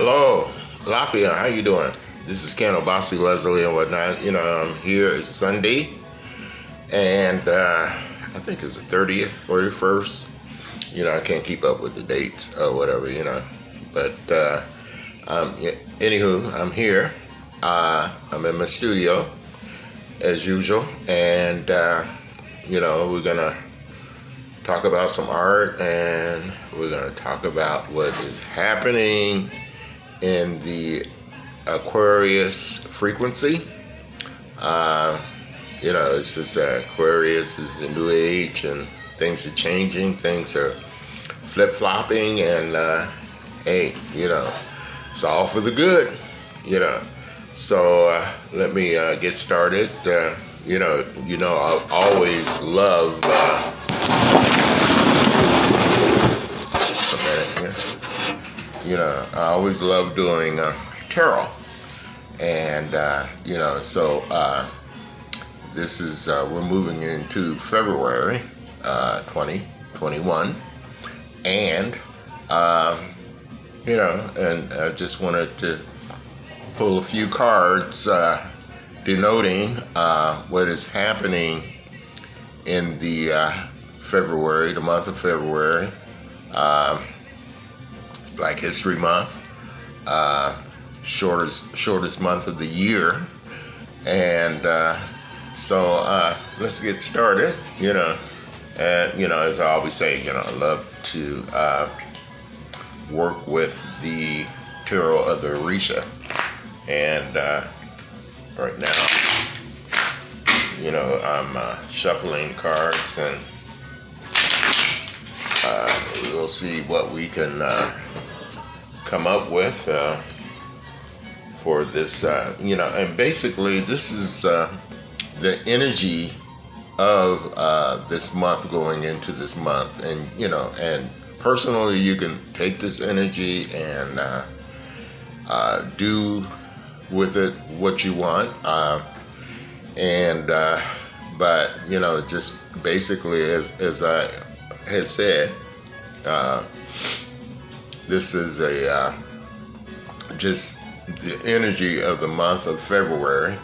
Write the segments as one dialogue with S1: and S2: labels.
S1: Hello, Lafayette. How you doing? This is Ken Obasi, Leslie, and whatnot. I'm here. It's Sunday, and I think it's the 30th, 31st. I can't keep up with the dates or whatever. But anywho, I'm here. I'm in my studio as usual, and we're gonna talk about some art, and we're gonna talk about what is happening in the Aquarius frequency. It's just that Aquarius is the new age and things are changing, things are flip-flopping, and hey, it's all for the good, So let me get started. I've always loved I always love doing tarot, and this is we're moving into February 2021, and and I just wanted to pull a few cards denoting what is happening in the the month of February. Black History Month, shortest month of the year, and so let's get started. And as I always say, I love to work with the tarot of the Orisha, and right now, I'm shuffling cards, and we'll see what we can come up with for this, and basically this is the energy of this month going into this month, and and personally you can take this energy and do with it what you want, but just basically as I had said, this is just the energy of the month of February,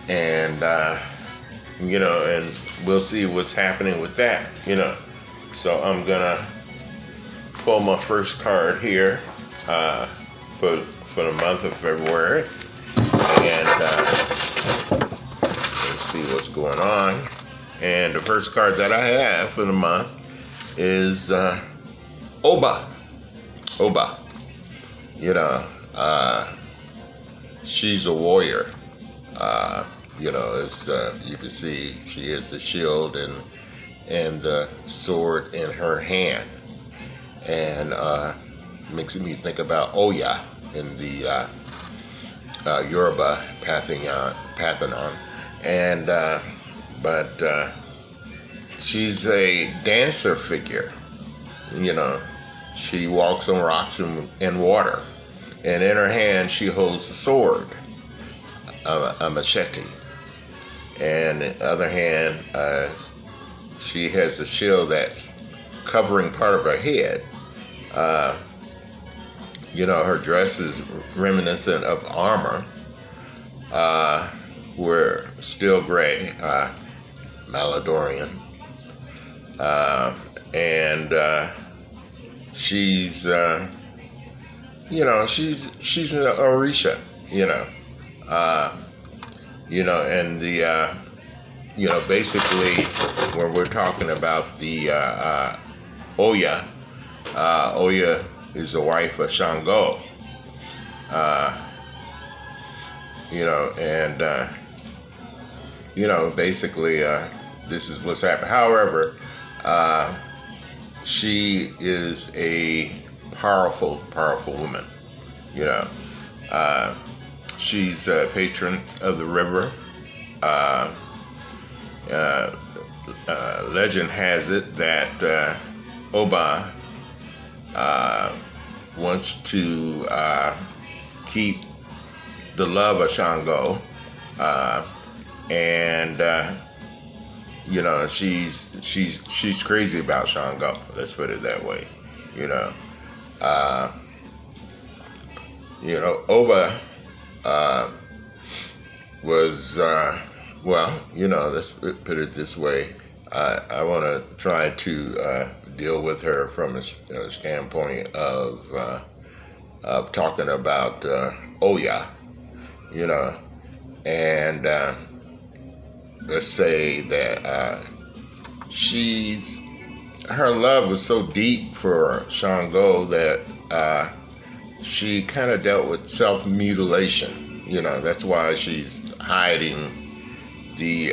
S1: and and we'll see what's happening with that. So I'm gonna pull my first card here for the month of February, and let's see what's going on. And the first card that I have for the month is Oba. She's a warrior. As you can see, she has the shield and the sword in her hand, and makes me think about Oya in the Yoruba Pantheon, and but she's a dancer figure. She walks on rocks and water, and in her hand she holds a sword, a machete, and in the other hand she has a shield that's covering part of her head. Her dress is reminiscent of armor. We're still gray, Maladorian, and she's she's an Orisha, and the basically when we're talking about the Oya, Oya is the wife of Shango, and basically this is what's happened. However, she is a powerful woman. She's a patron of the river. Legend has it that Oba wants to keep the love of Shango, and she's crazy about Shango. Let's put it that way. Oba uh, was, well, let's put it this way. I want to try to deal with her from a standpoint of talking about Oya, you know, and let's say that her love was so deep for Shango that she kind of dealt with self-mutilation. That's why she's hiding the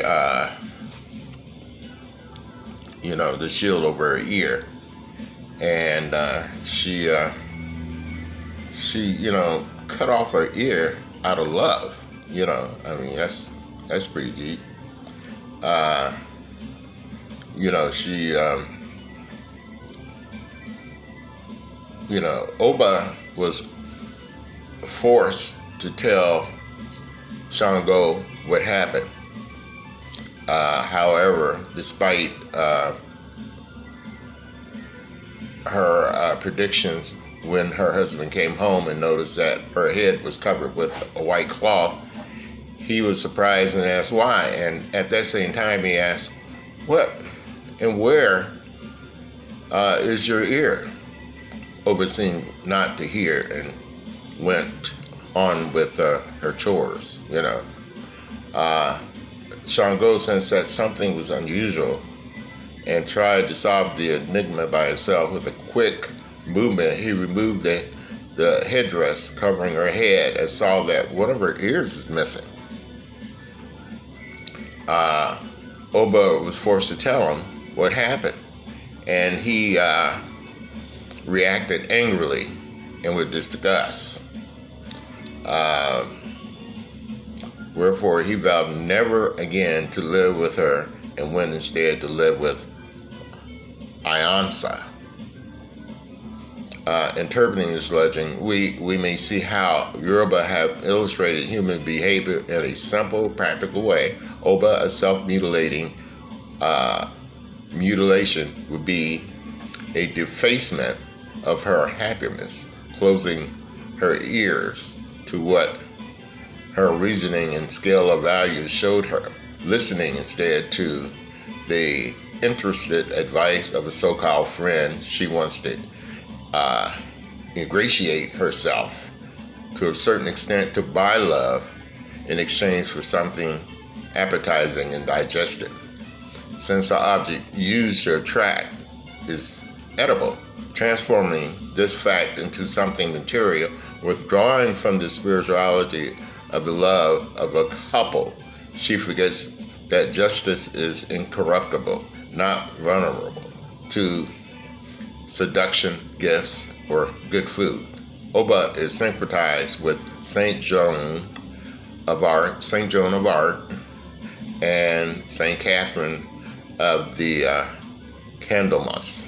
S1: shield over her ear, and she cut off her ear out of love. I mean, that's pretty deep. She, Oba was forced to tell Shango what happened. However, despite her predictions, when her husband came home and noticed that her head was covered with a white cloth, he was surprised and asked why. And at that same time, he asked, "What and where is your ear?" Oba seemed not to hear and went on with her chores. Shango sensed that something was unusual and tried to solve the enigma by himself. With a quick movement, he removed the headdress covering her head and saw that one of her ears is missing. Oba was forced to tell him what happened, and he reacted angrily and with disgust. Wherefore he vowed never again to live with her and went instead to live with Ayansa. Interpreting this legend, we may see how Yoruba have illustrated human behavior in a simple, practical way. Oba, a self-mutilating mutilation, would be a defacement of her happiness, closing her ears to what her reasoning and scale of values showed her, listening instead to the interested advice of a so-called friend. She wants to ingratiate herself to a certain extent to buy love in exchange for something appetizing and digestive. Since the object used to attract is edible, transforming this fact into something material, withdrawing from the spirituality of the love of a couple, she forgets that justice is incorruptible, not vulnerable to seduction, gifts, or good food. Oba is syncretized with Saint Joan of Arc, and Saint Catherine of the Candlemas.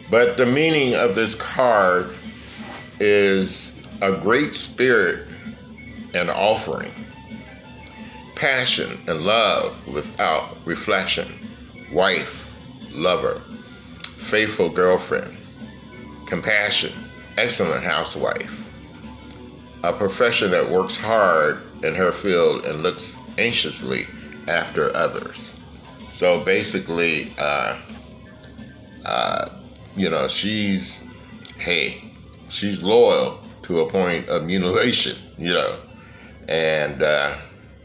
S1: But the meaning of this card is a great spirit and offering, passion and love without reflection, wife, lover, faithful girlfriend, compassion, excellent housewife, a profession that works hard in her field and looks anxiously after others. So basically, she's loyal to a point of mutilation, and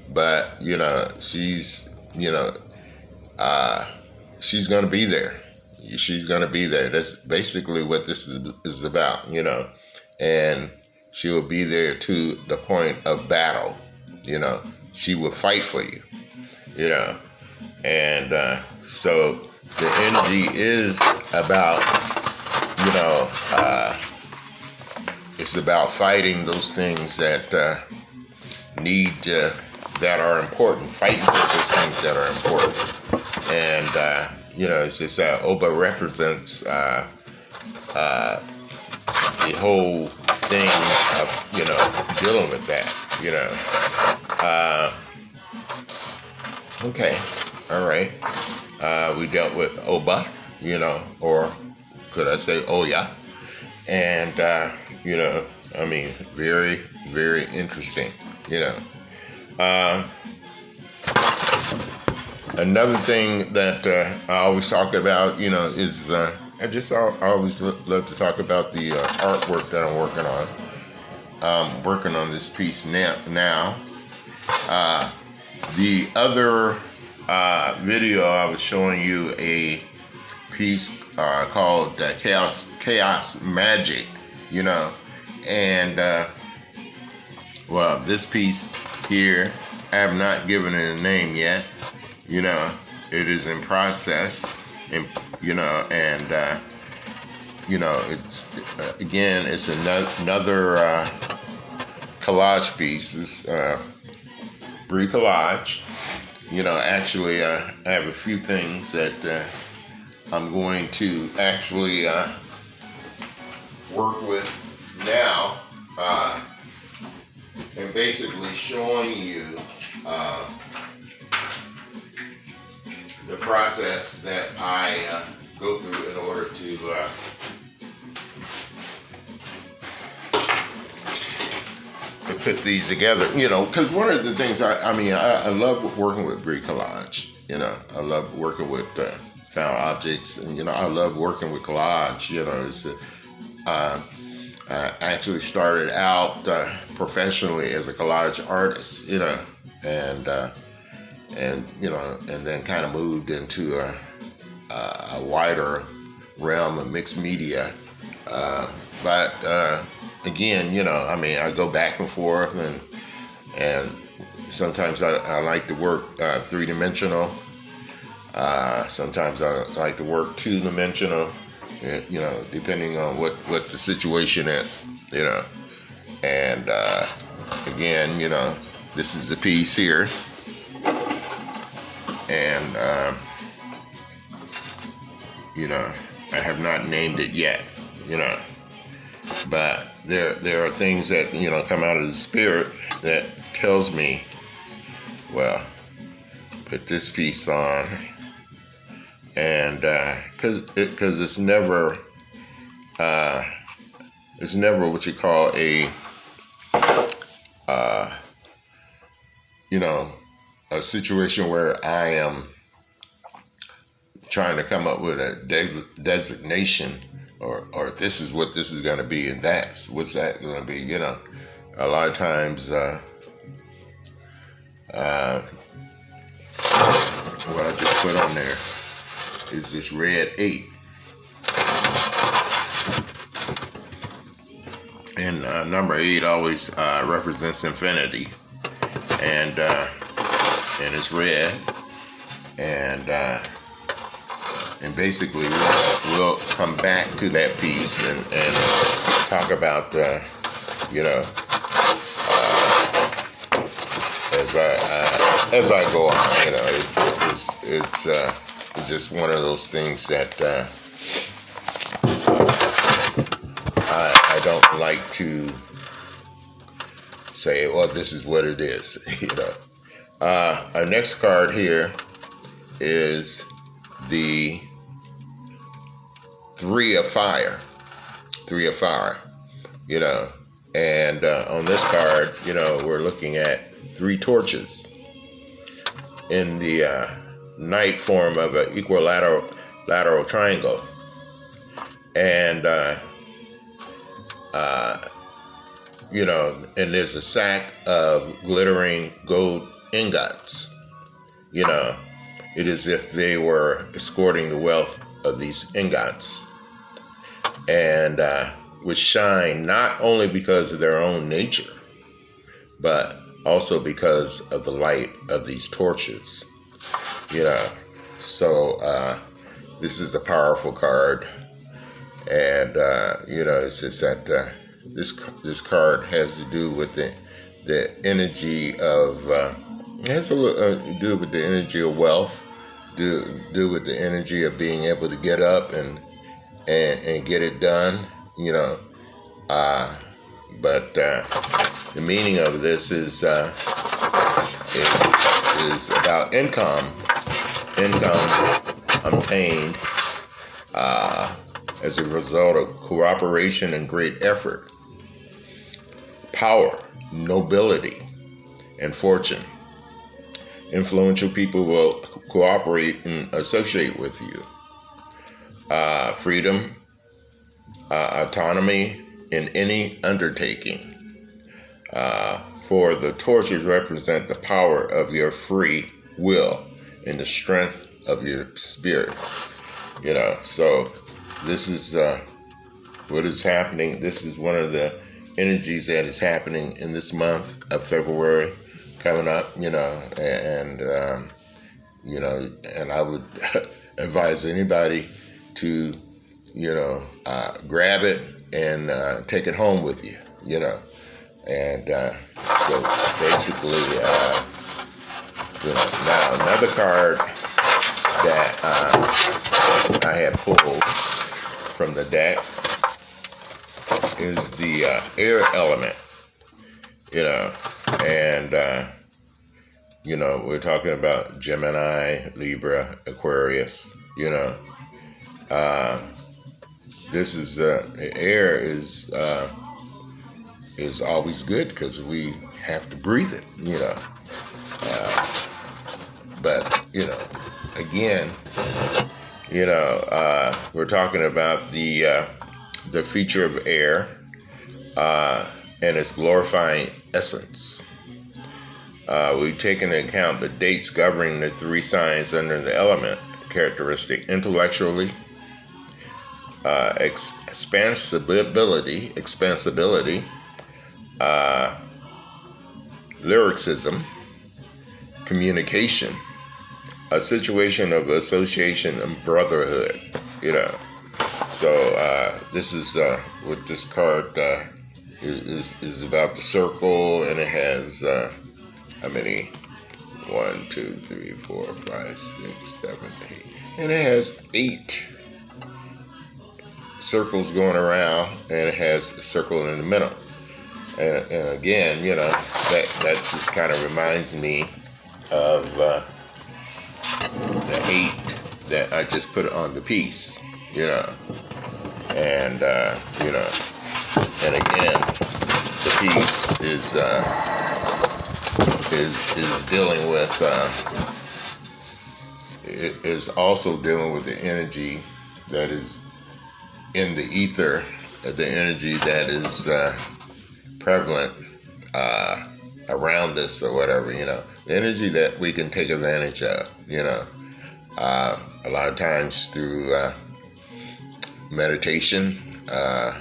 S1: but she's gonna be there. She's gonna be there. That's basically what this is about, and she will be there to the point of battle. She will fight for you, and so the energy is about, it's about fighting those things that that are important, fighting for those things that are important. And, it's just that Oba represents the whole thing of, dealing with that, Okay, all right. We dealt with Oba, or could I say Oya? And, I mean, very, very interesting. You know. Uh, Another thing that I always talk about, you know, is I always love to talk about the artwork that I'm working on. I'm working on this piece now. The other video I was showing you a piece called Chaos Magic, you know, and well, this piece here, I have not given it a name yet. You know, it is in process, and you know, it's again, it's another collage piece. It's bricolage. You know, actually, I have a few things that I'm going to actually work with now, and basically showing you the process that I go through in order to put these together. You know, because one of the things I love working with bricolage. You know, I love working with found objects, and you know, I love working with collage. You know, I actually started out professionally as a collage artist. You know, and you know, and then kind of moved into a wider realm of mixed media. But again, you know, I mean, I go back and forth, and sometimes I like to work three-dimensional. Sometimes I like to work two-dimensional. You know, depending on what the situation is. You know, and again, you know, this is a piece here. And you know, I have not named it yet, you know, but there are things that, you know, come out of the spirit that tells me, well, put this piece on, and because it's never what you call a you know, a situation where I am trying to come up with a designation, or this is what this is going to be, and that's what's that going to be. You know, a lot of times what I just put on there is this red 8, and number 8 always represents infinity, and it's red, and basically we'll come back to that piece and talk about you know, as I go on. You know, it's just one of those things that I don't like to say, well, this is what it is. You know. Our next card here is the Three of Fire, you know, and on this card, you know, we're looking at 3 torches in the knight form of an equilateral triangle, and you know, and there's a sack of glittering gold ingots. You know, it is as if they were escorting the wealth of these ingots, and which shine not only because of their own nature, but also because of the light of these torches. You know, so this is a powerful card, and you know, it's just that this card has to do with the energy of it has to do with the energy of wealth, do with the energy of being able to get up and get it done, you know. But the meaning of this is about income obtained as a result of cooperation and great effort. power, nobility, and fortune. Influential people will cooperate and associate with you. Freedom, autonomy in any undertaking. For the torches represent the power of your free will and the strength of your spirit. So this is what is happening. This is one of the energies that is happening in this month of February coming up, and I would advise anybody to, grab it and take it home with you, And so basically, now another card that I had pulled from the deck is the air element, and we're talking about Gemini, Libra, Aquarius, this is air is always good because we have to breathe it, but again, we're talking about the feature of air and its glorifying essence. We take into account the dates governing the three signs under the element characteristic: intellectually, expansibility, lyricism, communication, a situation of association and brotherhood, So this is what this card is about, the circle, and it has how many? 1, 2, 3, 4, 5, 6, 7, 8, and it has 8 circles going around, and it has a circle in the middle. And again, that just kind of reminds me of the 8 that I just put on the piece, and and again, the piece is dealing with is also dealing with the energy that is in the ether, the energy that is prevalent around us or whatever, the energy that we can take advantage of, a lot of times through meditation, a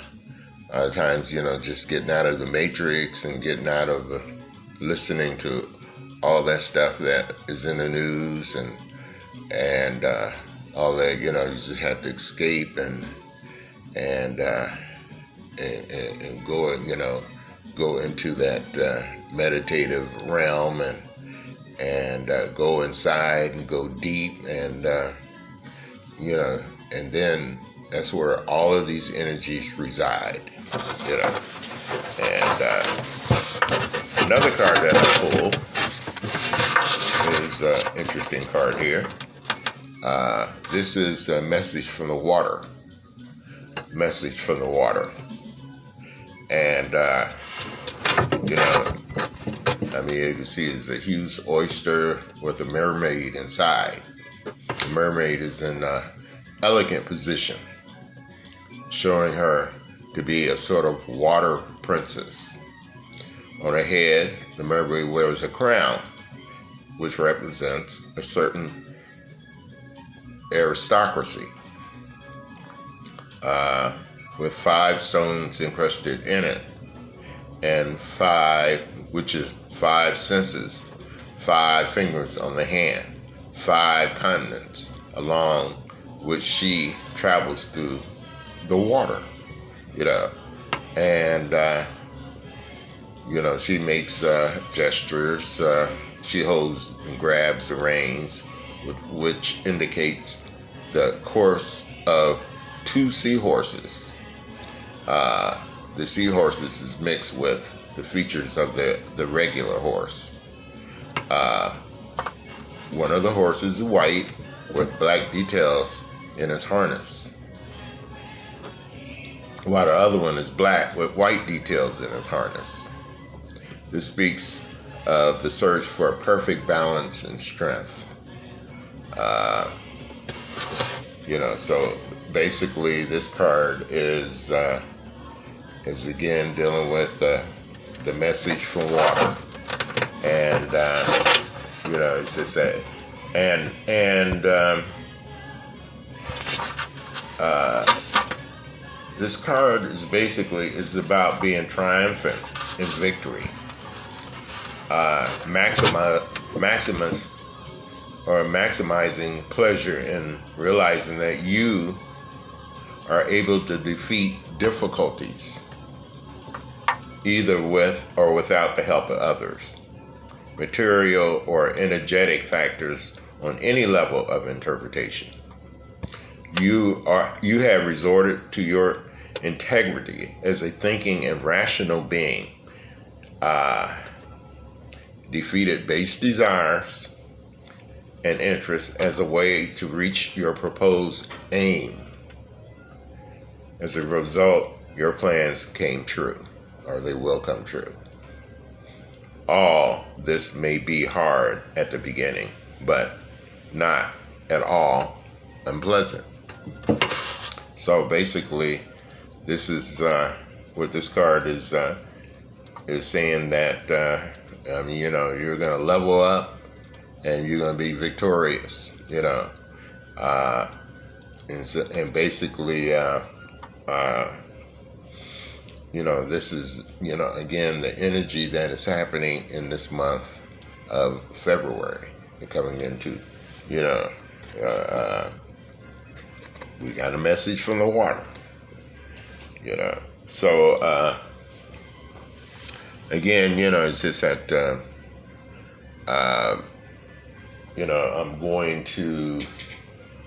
S1: lot of times, just getting out of the matrix and getting out of listening to all that stuff that is in the news and all that, you just have to escape and go, go into that meditative realm and go inside and go deep and and then that's where all of these energies reside, and another card that I pulled is an interesting card here. This is a message from the water. Message from the water. And, you can see it's a huge oyster with a mermaid inside. The mermaid is in an elegant position, showing her to be a sort of water princess. On her head, the mermaid wears a crown, which represents a certain aristocracy, with 5 stones encrusted in it, and 5, which is 5 senses, 5 fingers on the hand, 5 continents, along which she travels through the water, and she makes gestures. She holds and grabs the reins, which indicates the course of 2 seahorses. The seahorses is mixed with the features of the regular horse. One of the horses is white with black details in its harness, while the other one is black with white details in its harness. This speaks of the search for perfect balance and strength. Uh, so basically, this card is again dealing with the message from water, and it's just that, and this card is about being triumphant in victory, maximizing pleasure in realizing that you are able to defeat difficulties, either with or without the help of others, material or energetic factors on any level of interpretation. You have resorted to your integrity as a thinking and rational being, defeated base desires and interests as a way to reach your proposed aim. As a result, your plans came true, or they will come true. All this may be hard at the beginning, but not at all unpleasant. So basically, this is what this card is saying, that you're going to level up and you're going to be victorious. And basically, this is again the energy that is happening in this month of February, and coming into we got a message from the water. So again, it's just that I'm going to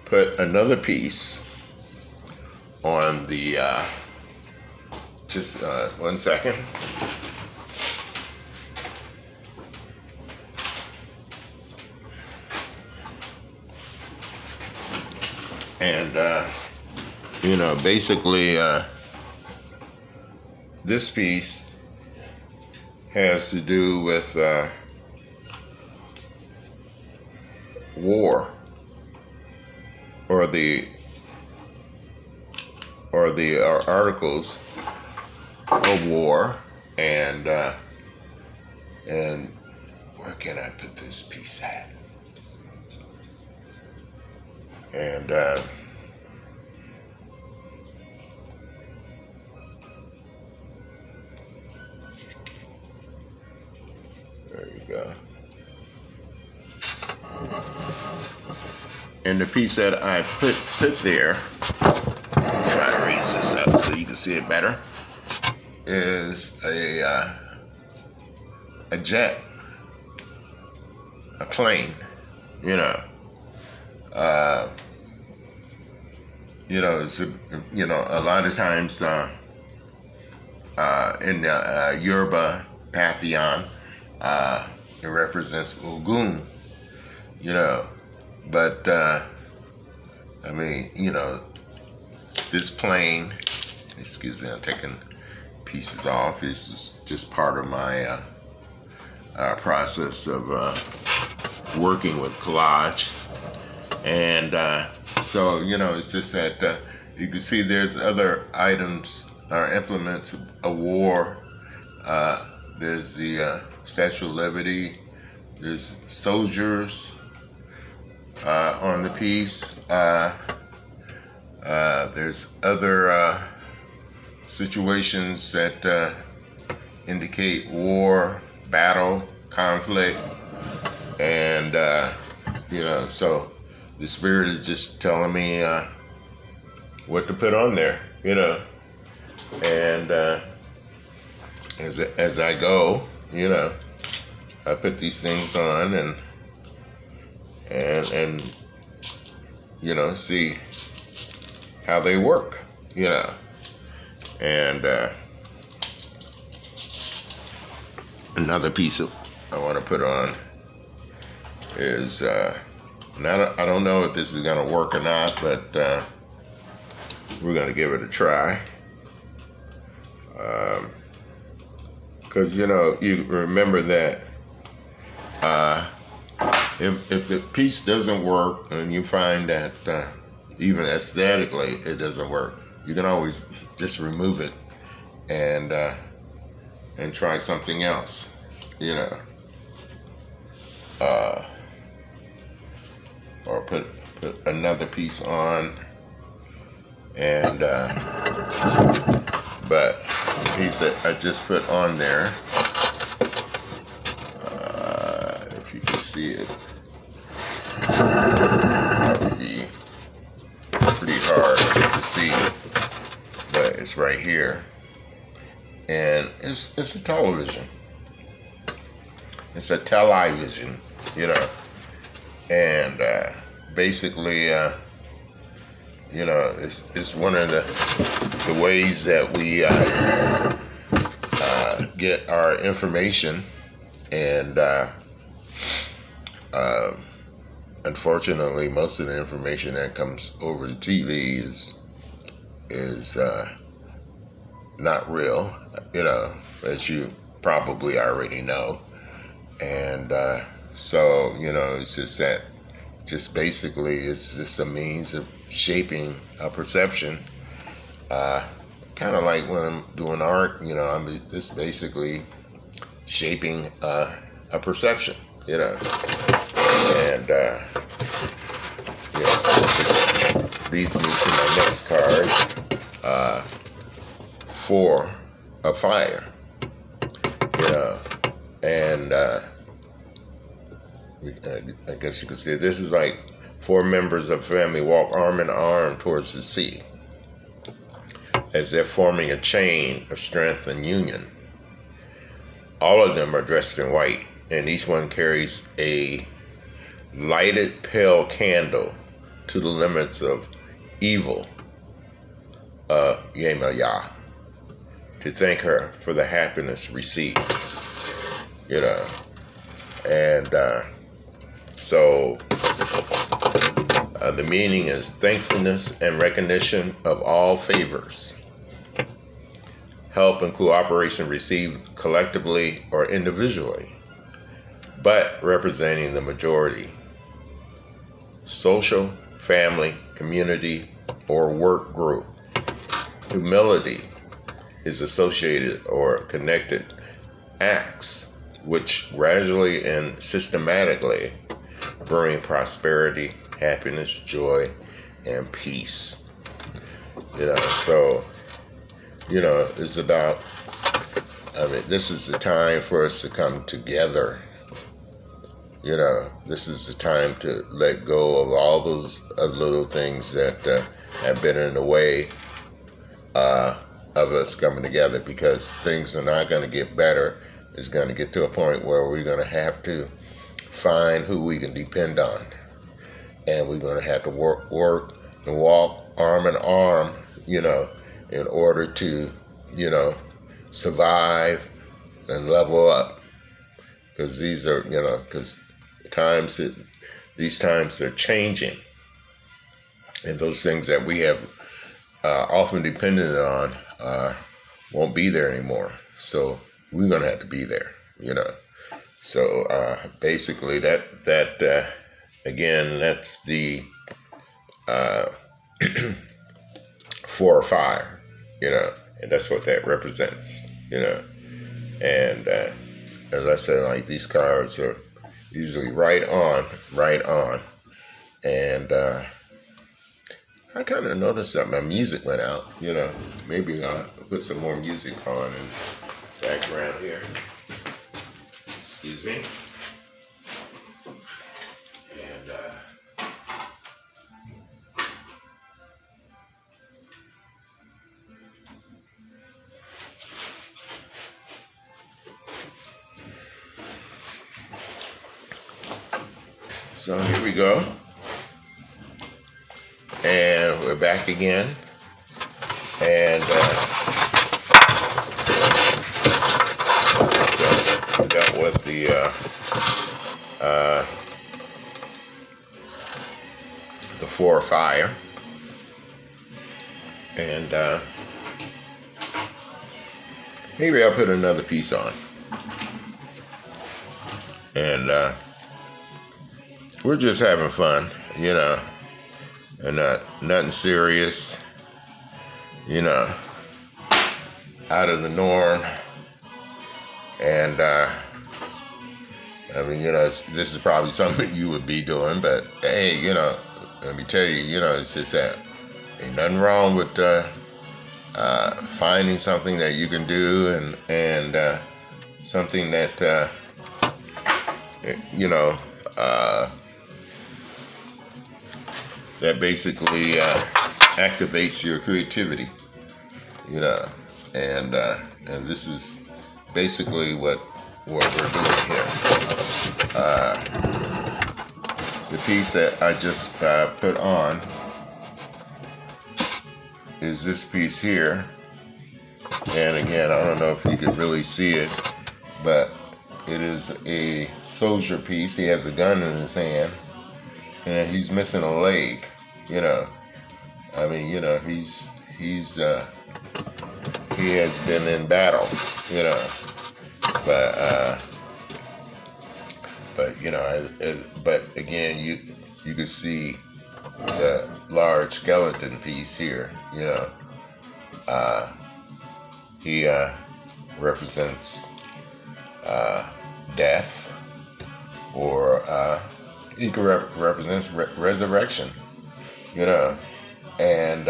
S1: put another piece on the just 1 second. And basically this piece has to do with war, or the articles of war, and where can I put this piece at? And there you go. And the piece that I put there, try to raise this up so you can see it better, is a jet, a plane. It's a lot of times in the Yoruba pantheon, it represents Ogun. But this plane, excuse me, I'm taking pieces off. This is just part of my process of working with collage. And so, it's just that you can see there's other items or implements of war. There's the Statue of Liberty. There's soldiers on the piece. There's other situations that indicate war, battle, conflict, and so the spirit is just telling me what to put on there, and as I go, I put these things on and see how they work, and another piece I want to put on is and I don't know if this is going to work or not, but we're going to give it a try. because you remember that if the piece doesn't work and you find that even aesthetically it doesn't work, you can always just remove it and try something else, or put another piece on, and but the piece that I just put on there, if you can see it, would be pretty hard to see, but it's right here, and it's a television. It's a television, and basically, it's one of the ways that we get our information, and unfortunately, most of the information that comes over the TV is not real, as you probably already know. And so, it's just that, basically, it's just a means of shaping a perception. Kind of like when I'm doing art, I'm just basically shaping a perception, And, leads me to my next card, for a fire, and I guess you could say this is like 4 members of a family walk arm in arm towards the sea, as they're forming a chain of strength and union. All of them are dressed in white, and each one carries a lighted pale candle to the limits of evil, Yemaya, to thank her for the happiness received, and so the meaning is thankfulness and recognition of all favors, help and cooperation received collectively or individually, but representing the majority, social, family, community, or work group. Humility is associated or connected acts which gradually and systematically bring prosperity, happiness, joy, and peace. So, it's about, this is the time for us to come together. This is the time to let go of all those little things that have been in the way of us coming together, because things are not going to get better. It's going to get to a point where we're going to have to find who we can depend on, and we're going to have to work and walk arm in arm, in order to, survive and level up. Because these are, these times are changing, and those things that we have often depended on won't be there anymore. So we're gonna have to be there, So basically, that again, that's the 4 or 5, and that's what that represents, And as I said, like, these cards are usually right on, and I kind of noticed that my music went out. Maybe I'll put some more music on in the background here. Excuse me. And so here we go. And we're back again. And so we dealt with the 4 fire. And maybe I'll put another piece on. And we're just having fun, and nothing serious, out of the norm. And I mean, this is probably something you would be doing, but hey, let me tell you, it's just that ain't nothing wrong with finding something that you can do and something that that basically activates your creativity, and this is basically what we're doing here. The piece that I just put on is this piece here, and again, I don't know if you can really see it, but it is a soldier piece. He has a gun in his hand, and he's missing a leg. I mean, he has been in battle, but but again, you can see the large skeleton piece here. He represents death, or he represents resurrection, and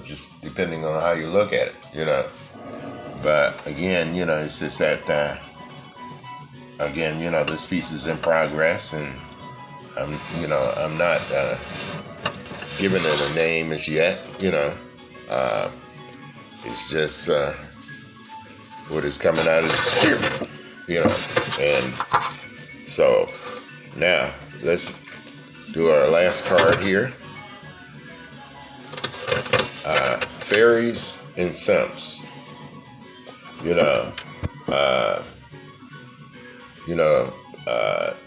S1: just depending on how you look at it, But again, it's just that again, this piece is in progress, and I'm not giving it a name as yet, It's just what is coming out of the spirit, And so now let's do our last card here. Fairies and simps.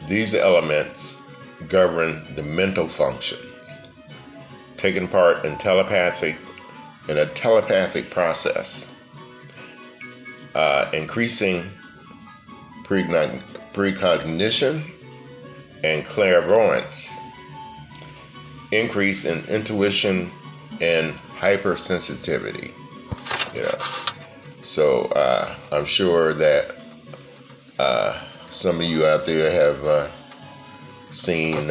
S1: These elements govern the mental functions, taking part in a telepathic process, increasing precognition and clairvoyance, increase in intuition and hypersensitivity. So I'm sure that some of you out there have seen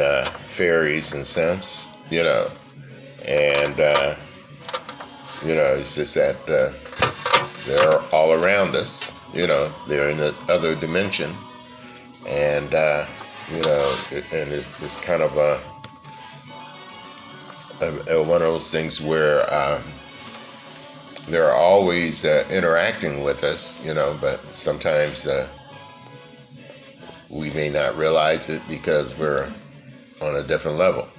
S1: fairies and simps, and it's just that they're all around us. They're in the other dimension, and and it's kind of one of those things where they're always interacting with us, but sometimes we may not realize it because we're on a different level,